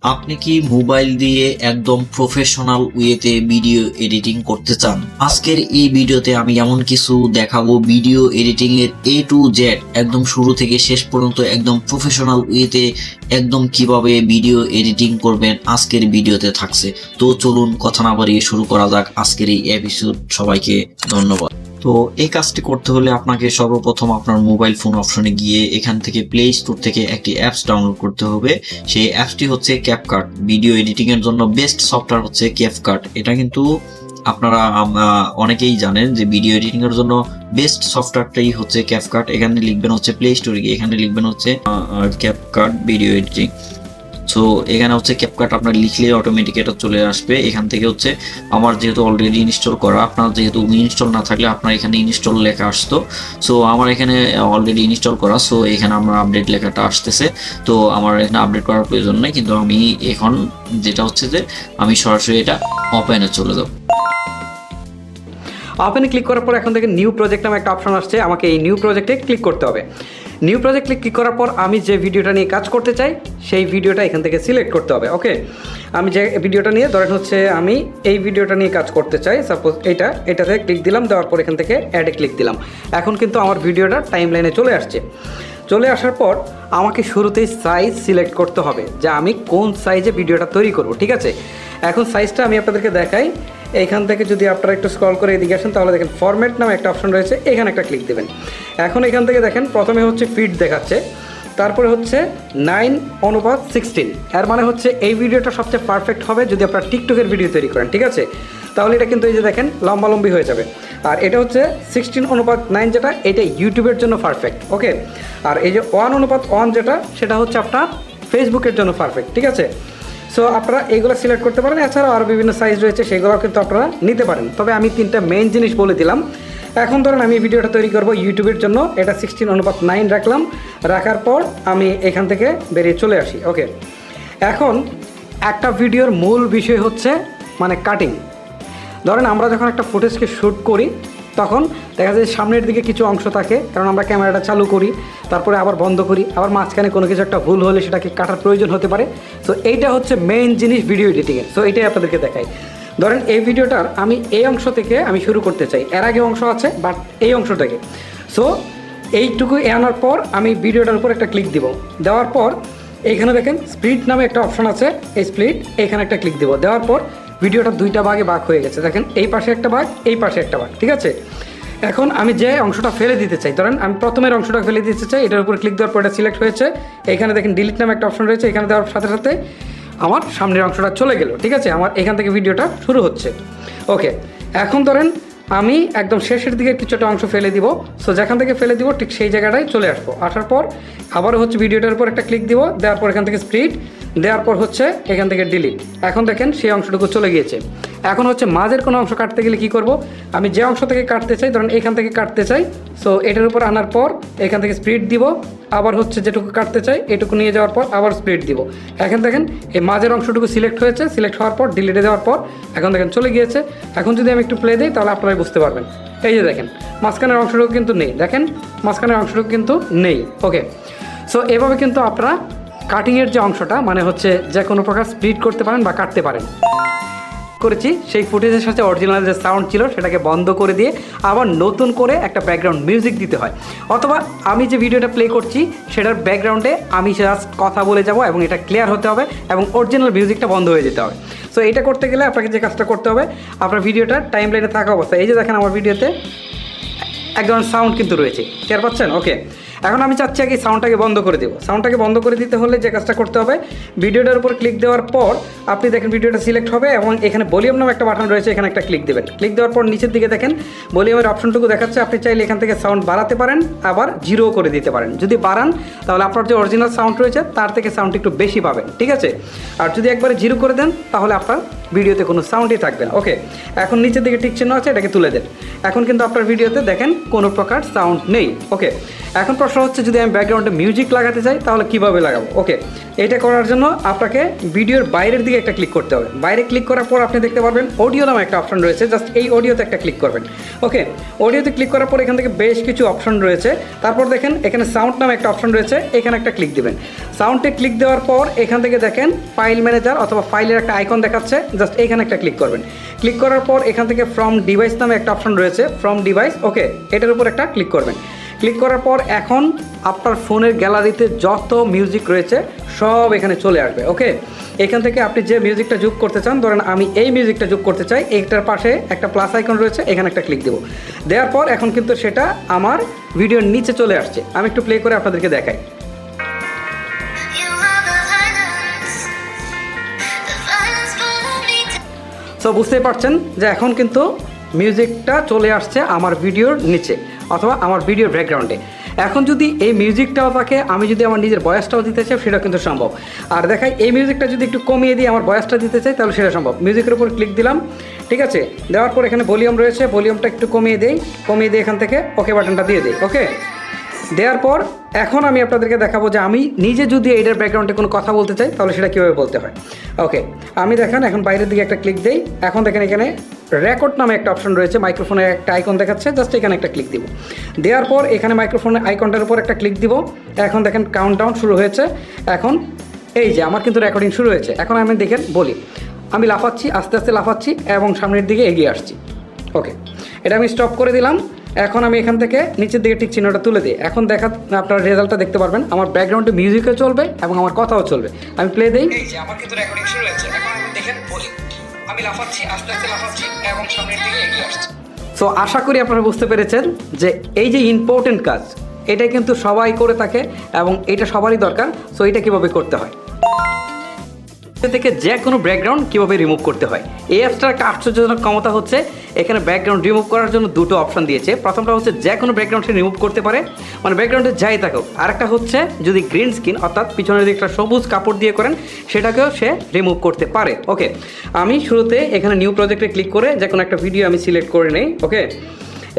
আপনি কি মোবাইল দিয়ে একদম প্রফেশনাল ওয়েতে ভিডিও এডিটিং করতে চান? আজকের এই ভিডিওতে আমি এমন কিছু দেখাবো ভিডিও এডিটিং এর A to Z একদম শুরু থেকে শেষ পর্যন্ত একদম প্রফেশনাল ওয়েতে একদম কিভাবে ভিডিও এডিটিং করবেন আজকের ভিডিওতে থাকছে। তো চলুন কথা না বাড়িয়ে শুরু করা যাক আজকের এই এপিসোড। সবাইকে ধন্যবাদ। তো এই কাজটি করতে হলে আপনাকে সর্বপ্রথম আপনার মোবাইল ফোন অপশনে গিয়ে এখান থেকে প্লে স্টোর থেকে একটি অ্যাপস ডাউনলোড করতে হবে। সেই অ্যাপসটি হচ্ছে ক্যাপকাট। ভিডিও এডিটিং এর জন্য বেস্ট সফটওয়্যার হচ্ছে ক্যাপকাট। এটা কিন্তু আপনারা অনেকেই জানেন যে ভিডিও এডিটিং এর জন্য বেস্ট সফটওয়্যারটাই হচ্ছে ক্যাপকাট। এখানে লিখবেন হচ্ছে প্লে স্টোরে গিয়ে এখানে লিখবেন হচ্ছে ক্যাপকাট ভিডিও এডিটিং। সো এখানে হচ্ছে ক্যাপকাট আপনার লিখলে অটোমেটিক এটা চলে আসবে। এখান থেকে হচ্ছে আমার যেহেতু অলরেডি ইনস্টল করা, আপনার যেহেতু ইনস্টল না থাকলে আপনার এখানে ইনস্টল লেখা আসতো। সো আমার এখানে অলরেডি ইনস্টল করা, সো এখানে আমার আপডেট লেখাটা আসতেছে। তো আমার এখানে আপডেট করার প্রয়োজন নেই, কিন্তু আমি এখন যেটা হচ্ছে যে আমি সরাসরি এটা ওপেনে চলে যাব। ওপেনে ক্লিক করার পর এখন থেকে নিউ প্রজেক্ট নামে একটা অপশন আসছে, আমাকে এই নিউ প্রজেক্টে ক্লিক করতে হবে। নিউ প্রজেক্টে ক্লিক করার পর আমি যে ভিডিওটা নিয়ে কাজ করতে চাই সেই ভিডিওটা এখান থেকে সিলেক্ট করতে হবে। ওকে, আমি যে ভিডিওটা নিয়ে ধরেন হচ্ছে আমি এই ভিডিওটা নিয়ে কাজ করতে চাই, সাপোজ এটাতে ক্লিক দিলাম, দেওয়ার পর এখান থেকে অ্যাডে ক্লিক দিলাম। এখন কিন্তু আমার ভিডিওটা টাইম লাইনে চলে আসছে। চলে আসার পর আমাকে শুরুতেই সাইজ সিলেক্ট করতে হবে যে আমি কোন সাইজে ভিডিওটা তৈরি করব। ঠিক আছে, এখন সাইজটা আমি আপনাদেরকে দেখাই। এইখান থেকে যদি আপনারা একটু স্ক্রল করে এদিকে আসেন তাহলে দেখেন ফরম্যাট নামে একটা অপশন রয়েছে, এখানে একটা ক্লিক দেবেন। এখন এখান থেকে দেখেন প্রথমে হচ্ছে ফিট দেখাচ্ছে, তারপরে হচ্ছে 9:16। এর মানে হচ্ছে এই ভিডিওটা সবচেয়ে পারফেক্ট হবে যদি আপনারা টিকটকের ভিডিও তৈরি করেন। ঠিক আছে, তাহলে এটা কিন্তু এই যে দেখেন লম্বালম্বি হয়ে যাবে। আর এটা হচ্ছে 16:9 যেটা, এটা ইউটিউবের জন্য পারফেক্ট। ওকে, আর এই যে 1:1 যেটা, সেটা হচ্ছে আপনার ফেসবুকের জন্য পারফেক্ট। ঠিক আছে, সো আপনারা এইগুলো সিলেক্ট করতে পারেন। এছাড়াও আরও বিভিন্ন সাইজ রয়েছে, সেগুলো কিন্তু আপনারা নিতে পারেন। তবে আমি 3টা মেইন জিনিস বলে দিলাম। এখন ধরেন আমি ভিডিওটা তৈরি করব ইউটিউবের জন্য, এটা 16:9 রাখলাম। রাখার পর আমি এখান থেকে বেরিয়ে চলে আসি। ওকে, এখন একটা ভিডিওর মূল বিষয় হচ্ছে মানে কাটিং। ধরেন আমরা যখন একটা ফুটেজকে শ্যুট করি তখন দেখা যায় সামনের দিকে কিছু অংশ থাকে, কারণ আমরা ক্যামেরাটা চালু করি, তারপরে আবার বন্ধ করি, আবার মাঝখানে কোনো কিছু একটা ভুল হলে সেটাকে কাটার প্রয়োজন হতে পারে। সো এইটা হচ্ছে মেইন জিনিস ভিডিও এডিটিংয়ের। সো এটাই আপনাদেরকে দেখাই। ধরেন এই ভিডিওটার আমি এই অংশ থেকে আমি শুরু করতে চাই, এর আগে অংশ আছে বাট এই অংশটাকে। সো এইটুকু আনার পর আমি ভিডিওটার উপর একটা ক্লিক দিব। দেওয়ার পর এইখানে দেখেন স্প্লিট নামে একটা অপশন আছে, এই স্প্লিট, এইখানে একটা ক্লিক দিব। দেওয়ার পর ভিডিওটা 2টা ভাগে ভাগ হয়ে গেছে। দেখেন এই পাশে একটা ভাগ, এই পাশে একটা ভাগ। ঠিক আছে, এখন আমি যে অংশটা ফেলে দিতে চাই, ধরেন আমি প্রথমের অংশটা ফেলে দিতে চাই, এটার উপর ক্লিক দেওয়ার পর এটা সিলেক্ট হয়েছে। এখানে দেখেন ডিলিট নামে একটা অপশন রয়েছে, এখানে দেওয়ার সাথে সাথে আমার সামনের অংশটা চলে গেল। ঠিক আছে, আমার এখান থেকে ভিডিওটা শুরু হচ্ছে। ওকে, এখন ধরেন আমি একদম শেষের দিকে কিছুটা অংশ ফেলে দিব। সো যেখান থেকে ফেলে দিব ঠিক সেই জায়গাটায় চলে আসবো। আসার পর আবারও হচ্ছে ভিডিওটার উপর একটা ক্লিক দিব, দেওয়ার পর এখান থেকে স্প্লিট, দেওয়ার পর হচ্ছে এখান থেকে ডিলিট। এখন দেখেন সেই অংশটুকু চলে গিয়েছে। এখন হচ্ছে মাঝের কোনো অংশ কাটতে গেলে কী করব, আমি যে অংশ থেকে কাটতে চাই, ধরেন এখান থেকে কাটতে চাই, সো এটার উপর আনার পর এখান থেকে স্প্লিট দিব, আবার হচ্ছে যেটুকু কাটতে চাই এটুকু নিয়ে যাওয়ার পর আবার স্প্লিট দিব। এখন দেখেন এই মাঝের অংশটুকু সিলেক্ট হয়েছে, সিলেক্ট হওয়ার পর ডিলিটে দেওয়ার পর এখন দেখেন চলে গিয়েছে। এখন যদি আমি একটু প্লে দিই তাহলে আপনারাই বুঝতে পারবেন। এই যে দেখেন মাঝখানের অংশটুকু কিন্তু নেই, দেখেন মাঝখানের অংশটুকু কিন্তু নেই। ওকে, সো এভাবে কিন্তু আপনারা কাটিংয়ের যে অংশটা মানে হচ্ছে যে কোনো প্রকার স্প্লিট করতে পারেন বা কাটতে পারেন। করেছি সেই ফুটেজের সাথে অরিজিনাল যে সাউন্ড ছিল সেটাকে বন্ধ করে দিয়ে আবার নতুন করে একটা ব্যাকগ্রাউন্ড মিউজিক দিতে হয়, অথবা আমি যে ভিডিওটা প্লে করছি সেটার ব্যাকগ্রাউন্ডে আমি জাস্ট কথা বলে যাব এবং এটা ক্লিয়ার হতে হবে এবং অরিজিনাল মিউজিকটা বন্ধ হয়ে যেতে হবে। সো এটা করতে গেলে আপনাকে যে কাজটা করতে হবে, আপনার ভিডিওটা টাইম লাইনে থাকা অবস্থায়, এই যে দেখেন আমার ভিডিওতে একদম সাউন্ড কিন্তু রয়েছে, টের পাচ্ছেন? ওকে, এখন আমি চাচ্ছি আগে সাউন্ডটাকে বন্ধ করে দেবো। সাউন্ডটাকে বন্ধ করে দিতে হলে যে কাজটা করতে হবে, ভিডিওটার উপর ক্লিক দেওয়ার পর আপনি দেখেন ভিডিওটা সিলেক্ট হবে এবং এখানে ভলিউম নামে একটা বাটন রয়েছে, এখানে একটা ক্লিক দেবেন। ক্লিক দেওয়ার পর নিচের দিকে দেখেন ভলিউমের অপশনটুকু দেখাচ্ছে। আপনি চাইলে এখান থেকে সাউন্ড বাড়াতে পারেন, আবার জিরো করে দিতে পারেন। যদি বাড়ান তাহলে আপনার যে অরিজিনাল সাউন্ড রয়েছে তার থেকে সাউন্ড একটু বেশি পাবেন। ঠিক আছে, আর যদি একবারে জিরো করে দেন তাহলে আপনার ভিডিওতে কোনো সাউন্ডই থাকবে না। ওকে, এখন নিচের দিকে টিক চিহ্ন আছে, এটাকে তুলে দেন। এখন কিন্তু আপনার ভিডিওতে দেখেন কোনো প্রকার সাউন্ড নেই। ওকে, এখন প্রশ্ন হচ্ছে যদি আমি ব্যাকগ্রাউন্ডে মিউজিক লাগাতে চাই তাহলে কিভাবে লাগাবো? ওকে, এটা করার জন্য আপনাকে ভিডিওর বাইরের দিকে একটা ক্লিক করতে হবে। বাইরে ক্লিক করার পর আপনি দেখতে পারবেন অডিও নামে একটা অপশন রয়েছে, জাস্ট এই অডিওতে একটা ক্লিক করবেন। ওকে, অডিওতে ক্লিক করার পর এখান থেকে বেশ কিছু অপশন রয়েছে। তারপর দেখেন এখানে সাউন্ড নামে একটা অপশন রয়েছে, এখানে একটা ক্লিক দিবেন। সাউন্ডে ক্লিক দেওয়ার পর এখান থেকে দেখেন ফাইল ম্যানেজার অথবা ফাইলের একটা আইকন দেখাচ্ছে, জাস্ট এখানে একটা ক্লিক করবেন। ক্লিক করার পর এখান থেকে ফ্রম ডিভাইস নামে একটা অপশন রয়েছে, ফ্রম ডিভাইস। ওকে, এটার উপর একটা ক্লিক করবেন। ক্লিক করার পর এখন আপনার ফোনের গ্যালারিতে যত মিউজিক রয়েছে সব এখানে চলে আসবে। ওকে, এখান থেকে আপনি যে মিউজিকটা যোগ করতে চান, ধরেন আমি এই মিউজিকটা যোগ করতে চাই, এইটার পাশে একটা প্লাস আইকন রয়েছে, এখানে একটা ক্লিক দেবো। দেওয়ার পর এখন কিন্তু সেটা আমার ভিডিওর নিচে চলে আসছে। আমি একটু প্লে করে আপনাদেরকে দেখাই। সো বুঝতেই পারছেন যে এখন কিন্তু মিউজিকটা চলে আসছে আমার ভিডিওর নিচে অথবা আমার ভিডিওর ব্যাকগ্রাউন্ডে। এখন যদি এই মিউজিকটাও থাকে, আমি যদি আমার নিজের ভয়েসটাও দিতে চাই সেটা কিন্তু সম্ভব। আর দেখাই এই মিউজিকটা যদি একটু কমিয়ে দিয়ে আমার ভয়েসটা দিতে চাই তাহলে সেটা সম্ভব। মিউজিকের উপর ক্লিক দিলাম, ঠিক আছে। দেওয়ার পর এখানে ভলিউম রয়েছে, ভলিউমটা একটু কমিয়ে দিই, কমিয়ে দিয়ে এখান থেকে ওকে বাটনটা দিয়ে দিই। ওকে, দেওয়ার পর এখন আমি আপনাদেরকে দেখাবো যে আমি নিজে যদি এইটার ব্যাকগ্রাউন্ডে কোনো কথা বলতে চাই তাহলে সেটা কীভাবে বলতে হয়। ওকে, আমি দেখেন এখন বাইরের দিকে একটা ক্লিক দিই। এখন দেখেন এখানে রেকর্ড নামে একটা অপশন রয়েছে, মাইক্রোফোনের একটা আইকন দেখাচ্ছে, জাস্ট এখানে একটা ক্লিক দিব। দেওয়ার পর এখানে মাইক্রোফোনের আইকনটার উপর একটা ক্লিক দিব। এখন দেখেন কাউন্টডাউন শুরু হয়েছে। এখন এই যে আমার কিন্তু রেকর্ডিং শুরু হয়েছে। এখন আমি দেখেন বলি, আমি লাফাচ্ছি, আস্তে আস্তে লাফাচ্ছি এবং সামনের দিকে এগিয়ে আসছি। ওকে, এটা আমি স্টপ করে দিলাম। এখন আমি এখান থেকে নিচের দিকে টিক চিহ্নটা তুলে দিই। এখন আপনার রেজাল্টটা দেখতে পারবেন, আমার ব্যাকগ্রাউন্ডে মিউজিকও চলবে এবং আমার কথাও চলবে। আমি প্লে দিই, এই যে আমার কিন্তু রেকর্ডিং শুরু হয়েছে। এখন আমি দেখেন বলি, আমি লাফাচ্ছি, আস্তে আস্তে লাফাচ্ছি এবং সামনের দিকে এগিয়ে আসছি। সো আশা করি আপনারা বুঝতে পেরেছেন যে এই যে ইম্পর্টেন্ট কাজ, এটা কিন্তু সবাই করে থাকে এবং এটা সবারই দরকার। সো এটা কীভাবে করতে হয়, থেকে যে কোনো ব্যাকগ্রাউন্ড কীভাবে রিমুভ করতে হয়। এই অ্যাপসটার একটা আশ্চর্যজনক ক্ষমতা হচ্ছে এখানে ব্যাকগ্রাউন্ড রিমুভ করার জন্য দুটো অপশন দিয়েছে। প্রথমটা হচ্ছে যে কোনো ব্যাকগ্রাউন্ড সে রিমুভ করতে পারে, মানে ব্যাকগ্রাউন্ডে যাই থাকুক। আরেকটা হচ্ছে যদি গ্রিন স্ক্রিন অর্থাৎ পিছনের দিকে একটা সবুজ কাপড় দিয়ে করেন সেটাকেও সে রিমুভ করতে পারে। ওকে, আমি শুরুতে এখানে নিউ প্রজেক্টে ক্লিক করে যে কোনো একটা ভিডিও আমি সিলেক্ট করে নেই। ওকে,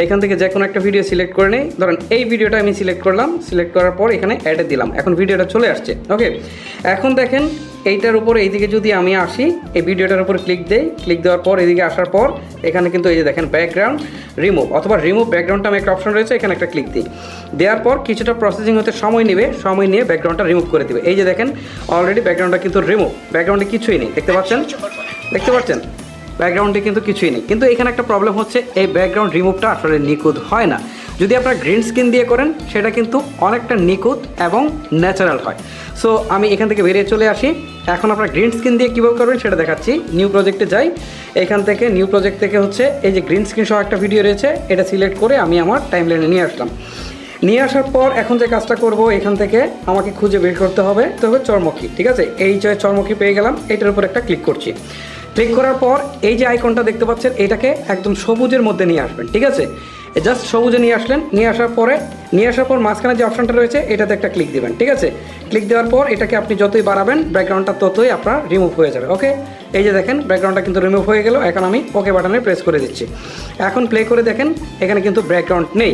এখান থেকে যে কোনো একটা ভিডিও সিলেক্ট করে নেই, ধরেন এই ভিডিওটা আমি সিলেক্ট করলাম। সিলেক্ট করার পর এখানে অ্যাডে দিলাম, এখন ভিডিওটা চলে আসছে। ওকে, এখন দেখেন এইটার উপর এইদিকে যদি আমি আসি, এই ভিডিওটার উপর ক্লিক দেই, ক্লিক দেওয়ার পর এদিকে আসার পর এখানে কিন্তু এই যে দেখেন ব্যাকগ্রাউন্ড রিমুভ অথবা রিমুভ ব্যাকগ্রাউন্ডটা আমি একটা অপশন রয়েছে, এখানে একটা ক্লিক দিই। দেওয়ার পর কিছুটা প্রসেসিং হতে সময় নেবে, সময় নিয়ে ব্যাকগ্রাউন্ডটা রিমুভ করে দেবে। এই যে দেখেন অলরেডি ব্যাকগ্রাউন্ডটা কিন্তু রিমুভ, ব্যাকগ্রাউন্ডে কিছুই নেই, দেখতে পাচ্ছেন, দেখতে পাচ্ছেন ব্যাকগ্রাউন্ডে কিন্তু কিছুই নেই। কিন্তু এখানে একটা প্রবলেম হচ্ছে এই ব্যাকগ্রাউন্ড রিমুভটা আসলে নিখুঁত হয় না। যদি আপনারা গ্রিন স্ক্রিন দিয়ে করেন সেটা কিন্তু অনেকটা নিখুঁত এবং ন্যাচারাল হয়। সো আমি এখান থেকে বেরিয়ে চলে আসি। এখন আপনারা গ্রিন স্ক্রিন দিয়ে কীভাবে করবেন সেটা দেখাচ্ছি। নিউ প্রজেক্টে যাই, এখান থেকে নিউ প্রজেক্ট থেকে হচ্ছে এই যে গ্রিন স্ক্রিন সহ একটা ভিডিও রয়েছে, এটা সিলেক্ট করে আমি আমার টাইমলাইনে নিয়ে আসলাম। নিয়ে আসার পর এখন যে কাজটা করব, এখান থেকে আমাকে খুঁজে বের করতে হবে চর্মকি, ঠিক আছে। এই যে চর্মকি পেয়ে গেলাম, এটার উপর একটা ক্লিক করছি। ক্লিক করার পর এই যে আইকনটা দেখতে পাচ্ছেন এটাকে একদম সবুজের মধ্যে নিয়ে আসবেন, ঠিক আছে। জাস্ট সবুজে নিয়ে আসলেন, নিয়ে আসার পর মাঝখানে যে অপশনটা রয়েছে এটাতে একটা ক্লিক দিবেন, ঠিক আছে। ক্লিক দেওয়ার পর এটাকে আপনি যতই বাড়াবেন ব্যাকগ্রাউন্ডটা ততই আপনার রিমুভ হয়ে যাবে। ওকে, এই যে দেখেন ব্যাকগ্রাউন্ডটা কিন্তু রিমুভ হয়ে গেল। এখন আমি ওকে বাটনে প্রেস করে দিচ্ছি। এখন প্লে করে দেখেন এখানে কিন্তু ব্যাকগ্রাউন্ড নেই।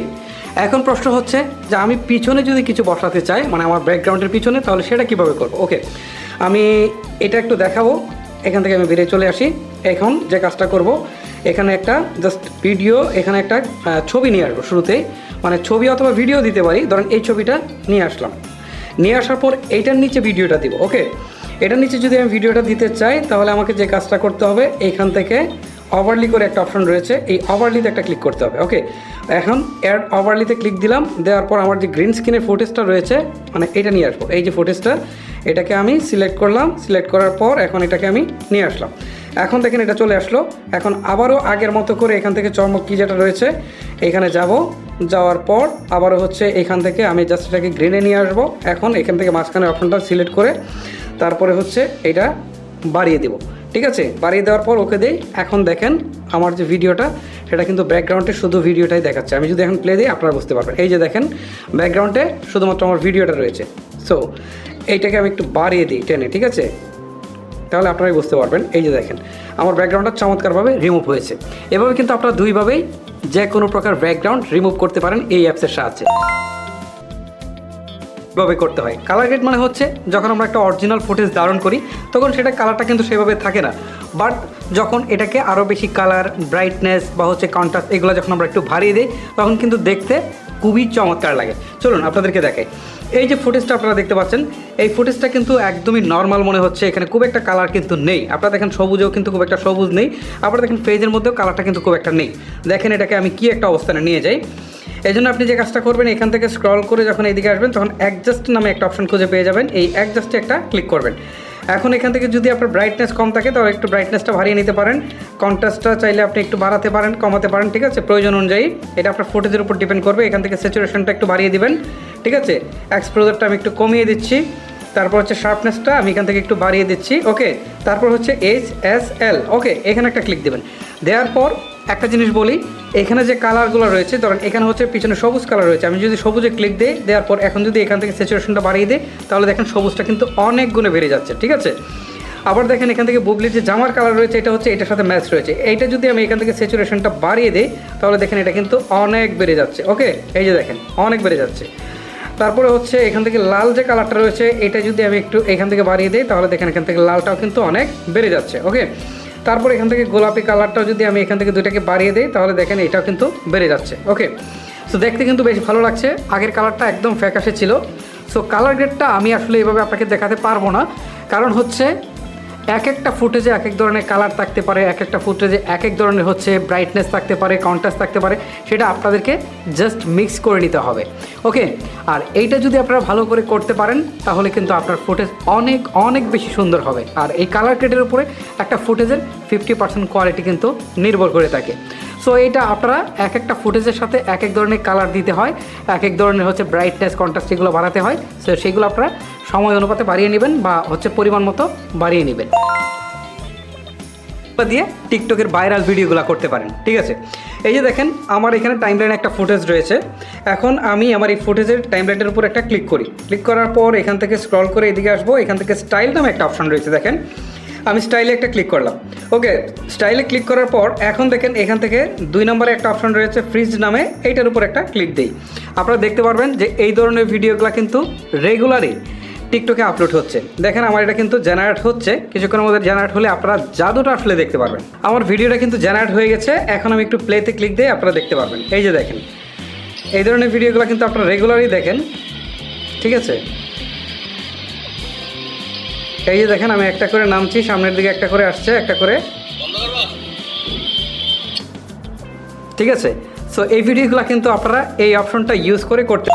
এখন প্রশ্ন হচ্ছে যে আমি পিছনে যদি কিছু বসাতে চাই, মানে আমার ব্যাকগ্রাউন্ডের পিছনে, তাহলে সেটা কীভাবে করবো। ওকে, আমি এটা একটু দেখাবো। এখান থেকে আমি বেরিয়ে চলে আসি। এখন যে কাজটা করব, এখানে একটা জাস্ট ভিডিও, এখানে একটা ছবি নিয়ে আসবো শুরুতেই, মানে ছবি অথবা ভিডিও দিতে পারি। ধরেন এই ছবিটা নিয়ে আসলাম, নিয়ে আসার পর এইটার নিচে ভিডিওটা দিব। ওকে, এটার নিচে যদি আমি ভিডিওটা দিতে চাই তাহলে আমাকে যে কাজটা করতে হবে, এইখান থেকে ওভারলি করে একটা অপশন রয়েছে, এই ওভারলিতে একটা ক্লিক করতে হবে। ওকে, এখন অ্যাড ওভারলিতে ক্লিক দিলাম। দেওয়ার পর আমার যে গ্রিন স্ক্রিনের ফুটেজটা রয়েছে, মানে এটা নিয়ে আসবো, এই যে ফুটেজটা, এটাকে আমি সিলেক্ট করলাম। সিলেক্ট করার পর এখন এটাকে আমি নিয়ে আসলাম। এখন দেখেন এটা চলে আসলো। এখন আবারও আগের মতো করে এখান থেকে চর্মক কি যেটা রয়েছে এখানে যাব, যাওয়ার পর আবারও হচ্ছে এখান থেকে আমি জাস্ট এটাকে গ্রিনে নিয়ে আসবো। এখন এখান থেকে মাঝখানে অপশনটা সিলেক্ট করে তারপরে হচ্ছে এটা বাড়িয়ে দেব, ঠিক আছে। বাড়িয়ে দেওয়ার পর ওকে দিই। এখন দেখেন আমার যে ভিডিওটা সেটা কিন্তু ব্যাকগ্রাউন্ডে শুধু ভিডিওটাই দেখাচ্ছে। আমি যদি এখন প্লে দিই আপনারা বুঝতে পারবেন, এই যে দেখেন ব্যাকগ্রাউন্ডে শুধুমাত্র আমার ভিডিওটা রয়েছে। সো এইটাকে আমি একটু বাড়িয়ে দিই টেনে, ঠিক আছে। তাহলে আপনারাই বুঝতে পারবেন। এই যে দেখেন আমার ব্যাকগ্রাউন্ডটা চমৎকারভাবে রিমুভ হয়েছে। এভাবে কিন্তু আপনারা দুইভাবেই যে কোনো প্রকার ব্যাকগ্রাউন্ড রিমুভ করতে পারেন এই অ্যাপসের সাহায্যে। ভাবে করতে হয় কালার গ্রেড মানে হচ্ছে যখন আমরা একটা অরিজিনাল ফুটেজ ধারণ করি তখন সেটা কালারটা কিন্তু সেভাবে থাকে না, বাট যখন এটাকে আরও বেশি কালার, ব্রাইটনেস বা হচ্ছে কন্ট্রাস্ট এগুলো যখন আমরা একটু বাড়িয়ে দিই তখন কিন্তু দেখতে খুবই চমৎকার লাগে। চলুন আপনাদেরকে দেখাই। এই যে ফুটেজটা আপনারা দেখতে পাচ্ছেন, এই ফুটেজটা কিন্তু একদমই নর্মাল মনে হচ্ছে, এখানে খুব একটা কালার কিন্তু নেই। আপনারা দেখেন সবুজেও কিন্তু খুব একটা সবুজ নেই, আপনারা দেখেন পেজের মধ্যেও কালারটা কিন্তু খুব একটা নেই। দেখেন এটাকে আমি কি একটা অবস্থানে নিয়ে যাই। এই জন্য আপনি যে কাজটা করবেন, এখান থেকে স্ক্রল করে যখন এইদিকে আসবেন তখন অ্যাডজাস্ট নামে একটা অপশন খুঁজে পেয়ে যাবেন। এই অ্যাডজাস্টে একটা ক্লিক করবেন। এখন এখান থেকে যদি আপনার ব্রাইটনেস কম থাকে তাহলে একটু ব্রাইটনেসটা বাড়িয়ে নিতে পারেন, কন্ট্রাস্টটা চাইলে আপনি একটু বাড়াতে পারেন, কমাতে পারেন, ঠিক আছে, প্রয়োজন অনুযায়ী। এটা আপনার ফুটেজের উপর ডিপেন্ড করবে। এখান থেকে স্যাচুরেশনটা একটু বাড়িয়ে দিবেন, ঠিক আছে। এক্সপোজারটা আমি একটু কমিয়ে দিচ্ছি, তারপর হচ্ছে শার্পনেসটা আমি এখান থেকে একটু বাড়িয়ে দিচ্ছি, ওকে। তারপর হচ্ছে HSL, ওকে, এখানে একটা ক্লিক দেবেন। দেওয়ার পর একটা জিনিস বলি, এখানে যে কালারগুলো রয়েছে, ধরেন এখানে হচ্ছে পিছনে সবুজ কালার রয়েছে, আমি যদি সবুজে ক্লিক দিই, দেওয়ার পর এখন যদি এখান থেকে স্যাচুরেশনটা বাড়িয়ে দিই তাহলে দেখেন সবুজটা কিন্তু অনেক গুণে বেড়ে যাচ্ছে, ঠিক আছে। আবার দেখেন এখান থেকে বুবলির যে জামার কালার রয়েছে এটা হচ্ছে এটার সাথে ম্যাচ রয়েছে, এইটা যদি আমি এখান থেকে স্যাচুরেশনটা বাড়িয়ে দিই তাহলে দেখেন এটা কিন্তু অনেক বেড়ে যাচ্ছে, ওকে। এই যে দেখেন অনেক বেড়ে যাচ্ছে। তারপরে হচ্ছে এখান থেকে লাল যে কালারটা রয়েছে এটা যদি আমি একটু এখান থেকে বাড়িয়ে দিই তাহলে দেখেন এখান থেকে লালটাও কিন্তু অনেক বেড়ে যাচ্ছে, ওকে। তারপর এখান থেকে গোলাপি কালারটাও যদি আমি এখান থেকে দুইটাকে বাড়িয়ে দিই তাহলে দেখেন এটাও কিন্তু বেড়ে যাচ্ছে, ওকে। সো দেখতে কিন্তু বেশ ভালো লাগছে। আগের কালারটা একদম ফ্যাকাশে ছিল। সো কালার গ্রেডটা আমি আসলে এইভাবে আপনাকে দেখাতে পারবো না, কারণ হচ্ছে এক একটা ফুটেজে এক এক ধরনের কালার থাকতে পারে, এক একটা ফুটেজে এক এক ধরনের হচ্ছে ব্রাইটনেস থাকতে পারে, কন্ট্রাস্ট থাকতে পারে, সেটা আপনাদেরকে জাস্ট মিক্স করে নিতে হবে, ওকে। আর এইটা যদি আপনারা ভালো করে করতে পারেন তাহলে কিন্তু আপনার ফুটেজ অনেক অনেক বেশি সুন্দর হবে। আর এই কালার গ্রেডের উপরে একটা ফুটেজের 50% কোয়ালিটি কিন্তু নির্ভর করে থাকে। সো এইটা আপনারা এক একটা ফুটেজের সাথে এক এক ধরনের কালার দিতে হয়, এক এক ধরনের হচ্ছে ব্রাইটনেস, কন্ট্রাস্ট এগুলো বাড়াতে হয়। সো সেগুলো আপনারা সময় অনুপাতে বাড়িয়ে নেবেন বা হচ্ছে পরিমাণ মতো বাড়িয়ে নেবেন দিয়ে টিকটকের ভাইরাল ভিডিওগুলো করতে পারেন, ঠিক আছে। এই যে দেখেন আমার এখানে টাইমলাইনে একটা ফুটেজ রয়েছে। এখন আমি আমার এই ফুটেজের টাইমলাইনের উপর একটা ক্লিক করি। ক্লিক করার পর এখান থেকে স্ক্রল করে এদিকে আসবো, এখান থেকে স্টাইল নামে একটা অপশন রয়েছে, দেখেন আমি স্টাইলে একটা ক্লিক করলাম, ওকে। স্টাইলে ক্লিক করার পর এখন দেখেন এখান থেকে 2 নম্বরে একটা অপশন রয়েছে ফ্রিজ নামে, এইটার উপর একটা ক্লিক দিই। আপনারা দেখতে পারবেন যে এই ধরনের ভিডিওগুলো কিন্তু রেগুলারই টিকটকে আপলোড হচ্ছে। দেখেন আমার এটা কিন্তু জেনারেট হচ্ছে, কিছুক্ষণের মধ্যে জেনারেট হলে আপনারা জাদুটা আসলে দেখতে পারবেন। আমার ভিডিওটা কিন্তু জেনারেট হয়ে গেছে। এখন আমি একটু প্লেতে ক্লিক দিয়ে আপনারা দেখতে পারবেন। এই যে দেখেন এই ধরনের ভিডিওগুলো কিন্তু আপনারা রেগুলারই দেখেন, ঠিক আছে। এই যে দেখেন আমি একটা করে নামছি, সামনের দিকে একটা করে আসছে, একটা করে, ঠিক আছে। সো এই ভিডিওগুলো কিন্তু আপনারা এই অপশনটা ইউজ করে করতে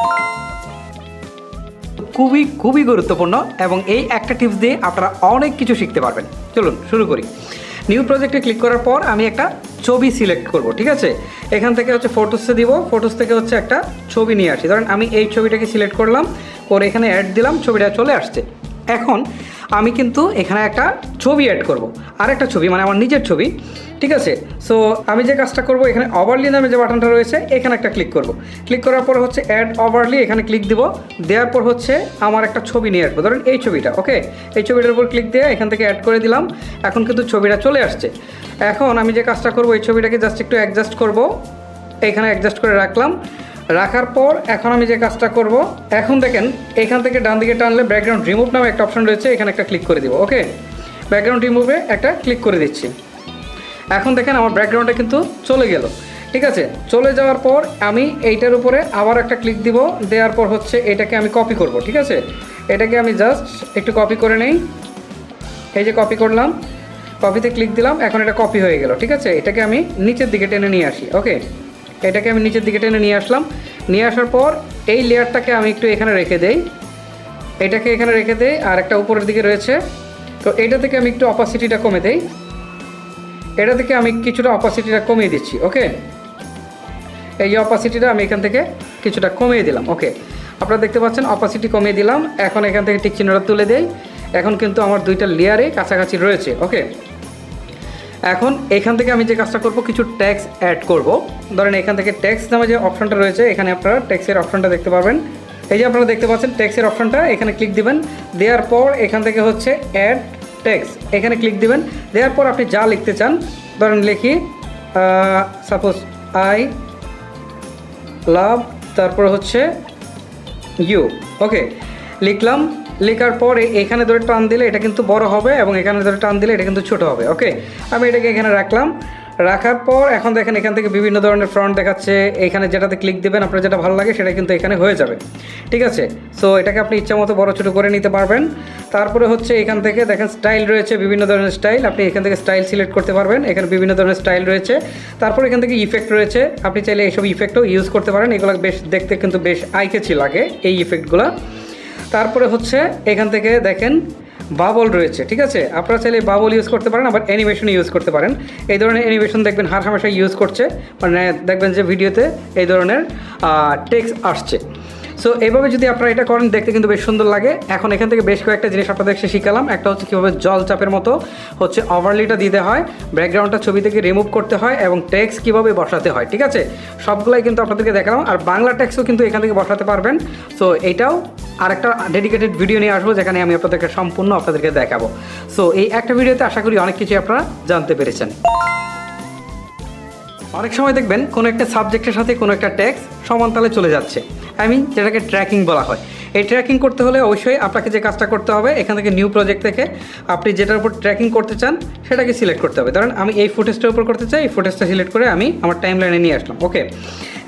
খুবই খুবই গুরুত্বপূর্ণ এবং এই একটা টিপস দিয়ে আপনারা অনেক কিছু শিখতে পারবেন। চলুন শুরু করি। নিউ প্রজেক্টে ক্লিক করার পর আমি একটা ছবি সিলেক্ট করব, ঠিক আছে। এখান থেকে হচ্ছে ফটোসে দিব, ফটোস থেকে হচ্ছে একটা ছবি নিয়ে আসি। ধরেন আমি এই ছবিটাকে সিলেক্ট করলাম, করে এখানে অ্যাড দিলাম, ছবিটা চলে আসছে। এখন আমি কিন্তু এখানে একটা ছবি অ্যাড করব, আর একটা ছবি মানে আমার নিজের ছবি, ঠিক আছে। সো আমি যে কাজটা করব, এখানে ওভারলি নামে যে বাটনটা রয়েছে এখানে একটা ক্লিক করব। ক্লিক করার পর হচ্ছে অ্যাড ওভারলি, এখানে ক্লিক দিব। দেওয়ার পর হচ্ছে আমার একটা ছবি নিয়ে আসবো, ধরেন এই ছবিটা, ওকে। এই ছবিটার উপর ক্লিক দিয়ে এখান থেকে অ্যাড করে দিলাম। এখন কিন্তু ছবিটা চলে আসছে। এখন আমি যে কাজটা করব, এই ছবিটাকে জাস্ট একটু অ্যাডজাস্ট করব, এখানে অ্যাডজাস্ট করে রাখলাম। রাখার পর এখন আমি যে কাজটা করব, এখন দেখেন এখান থেকে ডান দিকে টানলে ব্যাকগ্রাউন্ড রিমুভ নামে একটা অপশন রয়েছে, এখানে একটা ক্লিক করে দিব, ওকে। ব্যাকগ্রাউন্ড রিমুভে একটা ক্লিক করে দিচ্ছি। এখন দেখেন আমার ব্যাকগ্রাউন্ডটা কিন্তু চলে গেল, ঠিক আছে। চলে যাওয়ার পর আমি এইটার উপরে আবার একটা ক্লিক দিব। দেওয়ার পর হচ্ছে এটাকে আমি কপি করব, ঠিক আছে। এটাকে আমি জাস্ট একটু কপি করে নেই, এই যে কপি করলাম, কপিতে ক্লিক দিলাম। এখন এটা কপি হয়ে গেল, ঠিক আছে। এটাকে আমি নিচের দিকে টেনে নিয়ে আসি, ওকে। এটাকে আমি নিচের দিকে টেনে নিয়ে আসলাম। নিয়ে আসার পর এই লেয়ারটাকে আমি একটু এখানে রেখে দেই, এটাকে এখানে রেখে দেই, আর একটা উপরের দিকে রয়েছে, তো এটা থেকে আমি একটু অপাসিটিটা কমে দেই, এটা থেকে আমি কিছুটা অপাসিটিটা কমিয়ে দিচ্ছি, ওকে। এই অপাসিটিটা আমি এখান থেকে কিছুটা কমিয়ে দিলাম, ওকে। আপনারা দেখতে পাচ্ছেন অপাসিটি কমিয়ে দিলাম। এখন এখান থেকে টিক চিহ্নটা তুলে দেই। এখন কিন্তু আমার দুইটা লেয়ারে কাছাকাছি রয়েছে, ওকে। এখন এখান থেকে আমি যে কাজটা করব, কিছু ট্যাক্স অ্যাড করব। ধরেন এখান থেকে ট্যাক্স নামে যে অপশনটা রয়েছে, এখানে আপনারা ট্যাক্সের অপশনটা দেখতে পারবেন। এই যে আপনারা দেখতে পাচ্ছেন ট্যাক্সের অপশনটা, এখানে ক্লিক দিবেন। দেওয়ার পর এখান থেকে হচ্ছে অ্যাড টেক্সট, এখানে ক্লিক দিবেন। দেওয়ার পর আপনি যা লিখতে চান, ধরেন লিখি সাপোজ আই লাভ, তারপর হচ্ছে ইউ। ওকে, লিখলাম। লেখার পরে এখানে ধরে টান দিলে এটা কিন্তু বড় হবে এবং এখানে ধরে টান দিলে এটা কিন্তু ছোট হবে। ওকে, আমি এটাকে এখানে রাখলাম। রাখার পর এখন দেখেন এখান থেকে বিভিন্ন ধরনের ফ্রন্ট দেখাচ্ছে। এখানে যেটাতে ক্লিক দেবেন আপনার যেটা ভালো লাগে সেটা কিন্তু এখানে হয়ে যাবে। ঠিক আছে, সো এটাকে আপনি ইচ্ছা মতো বড় ছোটো করে নিতে পারবেন। তারপরে হচ্ছে এখান থেকে দেখেন স্টাইল রয়েছে, বিভিন্ন ধরনের স্টাইল, আপনি এখান থেকে স্টাইল সিলেক্ট করতে পারবেন। এখানে বিভিন্ন ধরনের স্টাইল রয়েছে। তারপর এখান থেকে ইফেক্ট রয়েছে, আপনি চাইলে এইসব ইফেক্টও ইউজ করতে পারেন। এগুলো বেশ দেখতে কিন্তু বেশ আইকেছি লাগে এই ইফেক্টগুলো। তারপরে হচ্ছে এখান থেকে দেখেন বাবল রয়েছে। ঠিক আছে, আপনারা চাইলে বাবল ইউজ করতে পারেন, আবার অ্যানিমেশন ইউজ করতে পারেন। এই ধরনের অ্যানিমেশন দেখবেন হার হামেশা ইউজ করছে, মানে দেখবেন যে ভিডিওতে এই ধরনের টেক্সট আসছে। সো এইভাবে যদি আপনারা এটা করেন দেখতে কিন্তু বেশ সুন্দর লাগে। এখন এখান থেকে বেশ কয়েকটা জিনিস আপনাদেরকে শিখালাম। একটা হচ্ছে কীভাবে জল চাপের মতো হচ্ছে ওভারলিটা দিতে হয়, ব্যাকগ্রাউন্ডটা ছবি থেকে রিমুভ করতে হয় এবং টেক্সট কীভাবে বসাতে হয়। ঠিক আছে, সবগুলাই কিন্তু আপনাদেরকে দেখালাম। আর বাংলা টেক্সটও কিন্তু এখান থেকে বসাতে পারবেন। সো এইটাও আরেকটা ডেডিকেটেড ভিডিও নিয়ে আসবো, যেখানে আমি আপনাদেরকে সম্পূর্ণ আপনাদেরকে দেখাবো। সো এই একটা ভিডিওতে আশা করি অনেক কিছু আপনারা জানতে পেরেছেন। অনেক সময় দেখবেন কোনো একটা সাবজেক্টের সাথে কোনো একটা টেক্সট সমানতালে চলে যাচ্ছে, যেটাকে ট্র্যাকিং বলা হয়। এই ট্র্যাকিং করতে হলে অবশ্যই আপনাকে যে কাজটা করতে হবে, এখান থেকে নিউ প্রজেক্ট থেকে আপনি যেটার উপর ট্র্যাকিং করতে চান সেটাকে সিলেক্ট করতে হবে। ধরেন আমি এই ফুটেজটার উপর করতে চাই, এই ফুটেজটা সিলেক্ট করে আমি আমার টাইম লাইনে নিয়ে আসলাম। ওকে,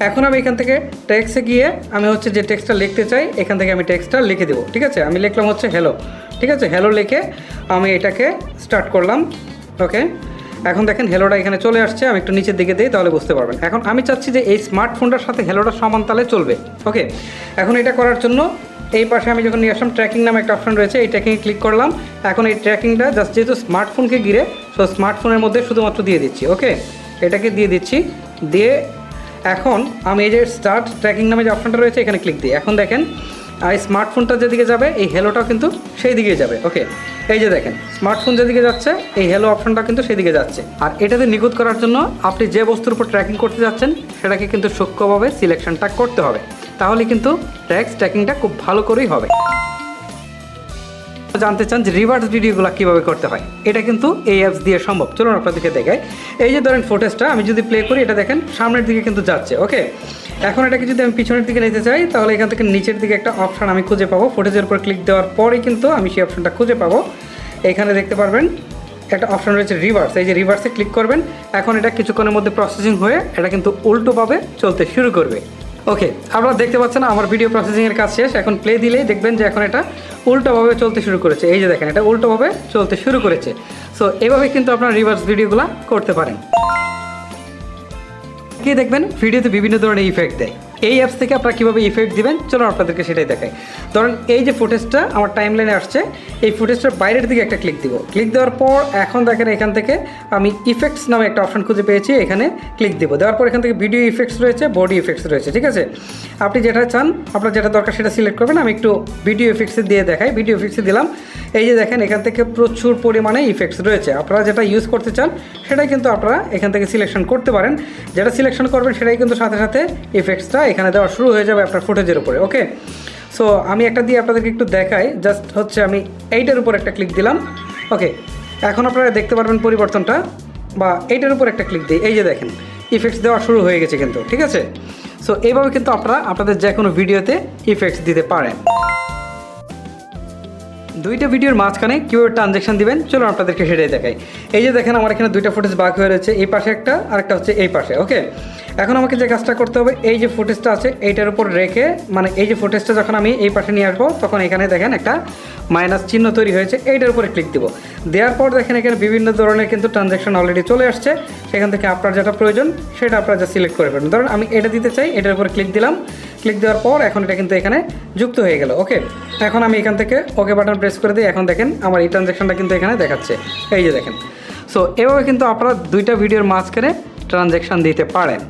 এখন আমি এখান থেকে টেক্সটে গিয়ে আমি হচ্ছে যে টেক্সটটা লিখতে চাই, এখান থেকে আমি টেক্সটটা লিখে দেবো। ঠিক আছে, আমি লিখলাম হচ্ছে হ্যালো। ঠিক আছে, হ্যালো লিখে আমি এটাকে স্টার্ট করলাম। ওকে, এখন দেখেন হ্যালোটা এখানে চলে আসছে। আমি একটু নিচের দিকে দিই, তাহলে বুঝতে পারবেন। এখন আমি চাচ্ছি যে এই স্মার্টফোনটার সাথে হ্যালোটা সমানতালে চলবে। ওকে, এখন এটা করার জন্য এই পাশে আমি যখন নিয়ে আসলাম ট্র্যাকিং নামে একটা অপশন রয়েছে, এই ট্র্যাকিংয়ে ক্লিক করলাম। এখন এই ট্র্যাকিংটা জাস্ট যেহেতু স্মার্টফোনকে ঘিরে, সো স্মার্টফোনের মধ্যে শুধুমাত্র দিয়ে দিচ্ছি। ওকে, এটাকে দিয়ে দিচ্ছি। দিয়ে এখন আমি এই যে স্টার্ট ট্র্যাকিং নামে যে অপশনটা রয়েছে এখানে ক্লিক দিই। এখন দেখেন এই স্মার্টফোনটা যেদিকে যাবে এই হ্যালোটাও কিন্তু সেই দিকে যাবে। ওকে, এই যে দেখেন স্মার্টফোন যেদিকে যাচ্ছে এই হ্যালো অপশনটা কিন্তু সেই দিকে যাচ্ছে। আর এটাতে নিখুঁত করার জন্য আপনি যে বস্তুর উপর ট্র্যাকিং করতে যাচ্ছেন সেটাকে কিন্তু সূক্ষ্মভাবে সিলেকশনটা করতে হবে, তাহলে কিন্তু ট্র্যাকিংটা খুব ভালো করেই হবে। জানতে চান যে রিভার্স ভিডিওগুলো কীভাবে করতে হয়, এটা কিন্তু এই অ্যাপস দিয়ে সম্ভব। চলুন আপনাদেরকে দেখাই। এই যে ধরেন ফুটেজটা আমি যদি প্লে করি, এটা দেখেন সামনের দিকে কিন্তু যাচ্ছে। ওকে, এখন এটাকে যদি আমি পিছনের দিকে নিতে চাই, তাহলে এখান থেকে নিচের দিকে একটা অপশান আমি খুঁজে পাবো। ফুটেজের উপর ক্লিক দেওয়ার পরেই কিন্তু আমি সেই অপশানটা খুঁজে পাবো। এখানে দেখতে পারবেন একটা অপশান রয়েছে রিভার্স, এই যে রিভার্সে ক্লিক করবেন। এখন এটা কিছুক্ষণের মধ্যে প্রসেসিং হয়ে এটা কিন্তু উল্টোভাবে চলতে শুরু করবে। ওকে, আপনারা দেখতে পাচ্ছেন আমার ভিডিও প্রসেসিংয়ের কাজ শেষ। এখন প্লে দিলেই দেখবেন যে এখন এটা উল্টোভাবে চলতে শুরু করেছে। এই যে দেখেন এটা উল্টোভাবে চলতে শুরু করেছে। সো এভাবে কিন্তু আপনারা রিভার্স ভিডিওগুলো করতে পারেন। কি দেখবেন ভিডিওতে বিভিন্ন ধরনের ইফেক্ট দেয়। এই অ্যাপস থেকে আপনারা কীভাবে ইফেক্ট দিবেন চলুন আপনাদেরকে সেটাই দেখাই। ধরেন এই যে ফুটেজটা আমার টাইম লাইনে আসছে, এই ফুটেজটার বাইরের দিকে একটা ক্লিক দিব। ক্লিক দেওয়ার পর এখন দেখেন এখান থেকে আমি ইফেক্টস নামে একটা অপশন খুঁজে পেয়েছি, এখানে ক্লিক দিব। দেওয়ার পর এখান থেকে ভিডিও ইফেক্টস রয়েছে, বডি ইফেক্টস রয়েছে। ঠিক আছে, আপনি যেটা চান, আপনার যেটা দরকার সেটা সিলেক্ট করবেন। আমি একটু ভিডিও ইফেক্টসে দিয়ে দেখাই। ভিডিও ইফেক্টসে দিলাম। এই যে দেখেন এখান থেকে প্রচুর পরিমাণে ইফেক্টস রয়েছে। আপনারা যেটা ইউজ করতে চান সেটাই কিন্তু আপনারা এখান থেকে সিলেকশন করতে পারেন। যেটা সিলেকশন করবেন সেটাই কিন্তু সাথে সাথে ইফেক্টসটা এখানে দেওয়া শুরু হয়ে যাবে আপনার ফুটেজের উপরে। ওকে, সো আমি একটা দিয়ে আপনাদেরকে একটু দেখাই। জাস্ট হচ্ছে আমি এইটার উপর একটা ক্লিক দিলাম। ওকে, এখন আপনারা দেখতে পারবেন পরিবর্তনটা, বা এইটার উপর একটা ক্লিক দিই। এই যে দেখেন ইফেক্টস দেওয়া শুরু হয়ে গেছে কিন্তু। ঠিক আছে, সো এইভাবে কিন্তু আপনারা আপনাদের যে কোনো ভিডিওতে ইফেক্টস দিতে পারেন। দুইটা ভিডিওর মাঝখানে কীভাবে ট্রানজ্যাকশন দিবেন চলুন আপনাদেরকে সেটাই দেখাই। এই যে দেখেন আমার এখানে দুইটা ফুটেজ বাক হয়ে রয়েছে, এই পাশে একটা আর একটা হচ্ছে এই পাশে। ওকে, এখন আমাকে যে কাজটা করতে হবে, এই যে ফুটেজটা আছে এইটার উপর রেখে, মানে এই যে ফুটেজটা যখন আমি এই পাশে নিয়ে আসবো তখন এখানে দেখেন একটা মাইনাস চিহ্ন তৈরি হয়েছে, এইটার উপরে ক্লিক দিব। দেওয়ার পর দেখেন এখানে বিভিন্ন ধরনের কিন্তু ট্রানজ্যাকশন অলরেডি চলে আসছে। সেখান থেকে আপনার যেটা প্রয়োজন সেটা আপনারা যা সিলেক্ট করে ফেলবেন। ধরুন আমি এটা দিতে চাই, এটার উপরে ক্লিক দিলাম। ক্লিক দেওয়ার পর এখন এটা কিন্তু এখানে যুক্ত হয়ে গেল। ওকে, এখন আমি এখান থেকে ওকে বাটন প্রেস করে দিই। এখন দেখেন আমার এই ট্রানজ্যাকশনটা কিন্তু এখানে দেখাচ্ছে। এই যে দেখেন, সো এভাবে কিন্তু আপনারা দুইটা ভিডিওর মাঝখানে ট্রানজ্যাকশন দিতে পারেন।